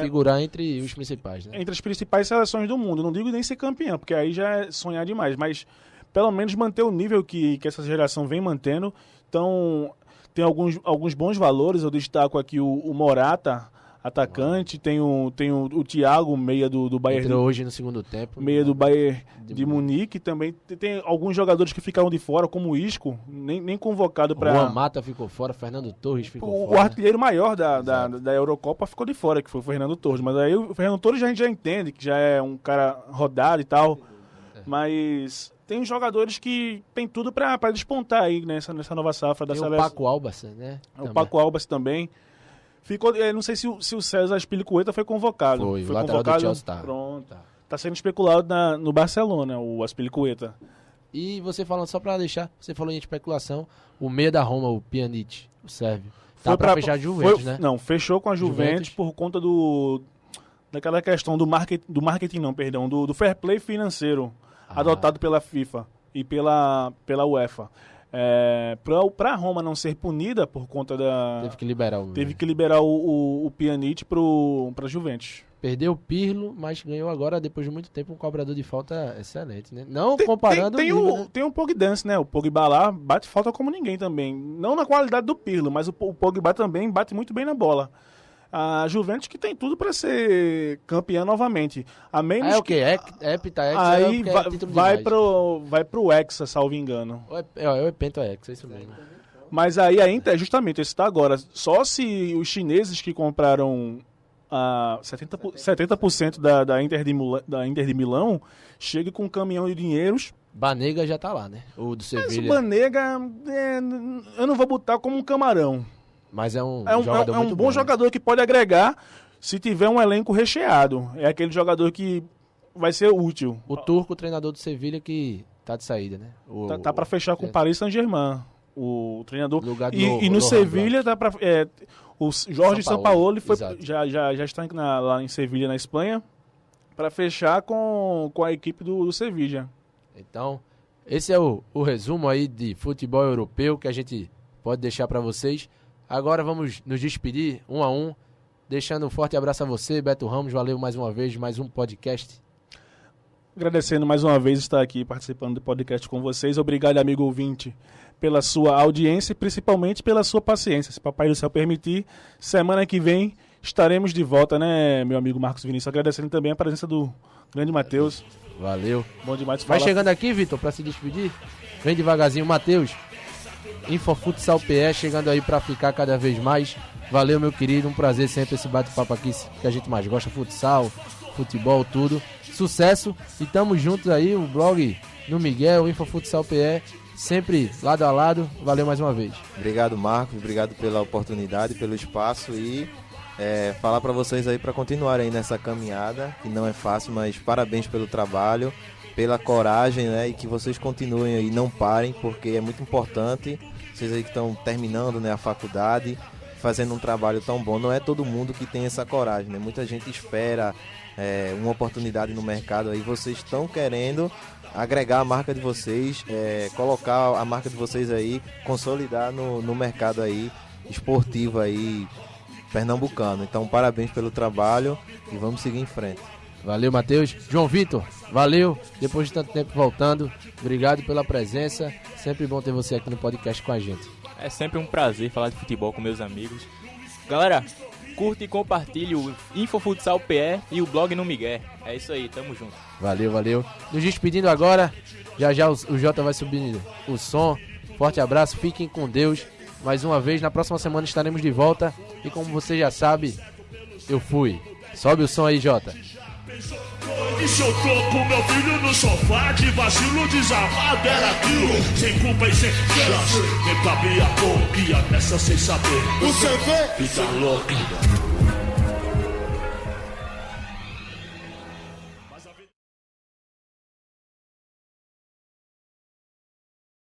figurar entre os principais, né? entre as principais seleções do mundo. Não digo nem ser campeão, porque aí já é sonhar demais, mas pelo menos manter o nível que essa geração vem mantendo. Então, tem alguns bons valores. Eu destaco aqui o Morata, atacante. Tem o Thiago, meia do Bayern. Entrou hoje no segundo tempo. Meia do Bayern de Munique. Também tem alguns jogadores que ficaram de fora, como o Isco, nem convocado para... Juan Mata ficou fora, Fernando Torres ficou O fora. artilheiro maior da Eurocopa ficou de fora, que foi o Fernando Torres. Mas aí o Fernando Torres a gente já entende, que já é um cara rodado e tal. Mas tem jogadores que tem tudo para despontar aí nessa nova safra da Tem o seleção. Paco Albas, né? O Paco Albas também. Ficou, não sei se o César Aspilicueta foi convocado. Foi o lateral do convocado. Chelsea, tá. Pronto. Tá sendo especulado no Barcelona, o Aspilicueta. E você falando, só pra deixar, você falou em especulação, o meia da Roma, o Pjanic, o sérvio. Tá pra fechar a Juventus, né? Não, fechou com a Juventus por conta daquela questão do fair play financeiro adotado pela FIFA e pela UEFA. Para a Roma não ser punida por conta da... Teve que liberar o Pjanic para a Juventus. Perdeu o Pirlo, mas ganhou agora, depois de muito tempo, um cobrador de falta excelente, né? Não comparando... Tem o Pogba, né? O Pogba lá bate falta como ninguém também. Não na qualidade do Pirlo, mas o Pogba também bate muito bem na bola. A Juventus que tem tudo para ser campeã novamente. A menos o quê? Hepta, aí vai pro Hexa, salvo engano. É o Penta Hexa, é isso mesmo. Mas aí ainda justamente esse tá agora. Só se os chineses que compraram 70% da Inter de Milão chega com um caminhão de dinheiros. Banega já tá lá, né? O do Sevilha. Mas o Banega, eu não vou botar como um camarão. Mas é um jogador muito bom, jogador que pode agregar se tiver um elenco recheado. É aquele jogador que vai ser útil. O turco, o treinador do Sevilha, que tá de saída, né? Tá para fechar com o Paris Saint-Germain. O treinador. E no Sevilha tá para o Jorge Sampaoli foi exato. já está lá em Sevilha, na Espanha, para fechar com a equipe do Sevilha. Então, esse é o resumo aí de futebol europeu que a gente pode deixar para vocês. Agora vamos nos despedir, 1 a 1, deixando um forte abraço a você, Beto Ramos. Valeu mais uma vez, mais um podcast. Agradecendo mais uma vez estar aqui participando do podcast com vocês. Obrigado, amigo ouvinte, pela sua audiência e principalmente pela sua paciência. Se Papai do Céu permitir, semana que vem estaremos de volta, né, meu amigo Marcos Vinícius? Agradecendo também a presença do grande Matheus. Valeu. Bom demais Vai falar. chegando aqui, Vitor, para se despedir. Vem devagarzinho, Matheus. Infofutsal PE chegando aí para ficar cada vez mais. Valeu, meu querido, um prazer sempre esse bate-papo aqui que a gente mais gosta, futsal, futebol, tudo. Sucesso e tamo juntos aí, o blog no Miguel, o Infofutsal PE, sempre lado a lado. Valeu mais uma vez. Obrigado, Marcos, obrigado pela oportunidade, pelo espaço e falar para vocês aí para continuarem aí nessa caminhada, que não é fácil, mas parabéns pelo trabalho, pela coragem, né, e que vocês continuem aí, não parem, porque é muito importante. Vocês aí que estão terminando, né, a faculdade, fazendo um trabalho tão bom, não é todo mundo que tem essa coragem, né? Muita gente espera uma oportunidade no mercado aí, vocês estão querendo agregar a marca de vocês, colocar a marca de vocês aí, consolidar no mercado aí esportivo aí pernambucano. Então parabéns pelo trabalho e vamos seguir em frente. Valeu, Matheus. João Vitor, valeu. Depois de tanto tempo voltando, obrigado pela presença. Sempre bom ter você aqui no podcast com a gente. É sempre um prazer falar de futebol com meus amigos. Galera, curte e compartilhe o Infofutsal PE e o blog no Miguel. É isso aí, tamo junto. Valeu, valeu. Nos despedindo agora. Já já o Jota vai subir o som. Forte abraço, fiquem com Deus. Mais uma vez, na próxima semana estaremos de volta. E como você já sabe, eu fui. Sobe o som aí, Jota. E se eu tô com meu filho no sofá de vacilo desarmado era aquilo, sem culpa e sem chance, nem cabia pouquinha nessa sem saber. Você vê? Vida louca.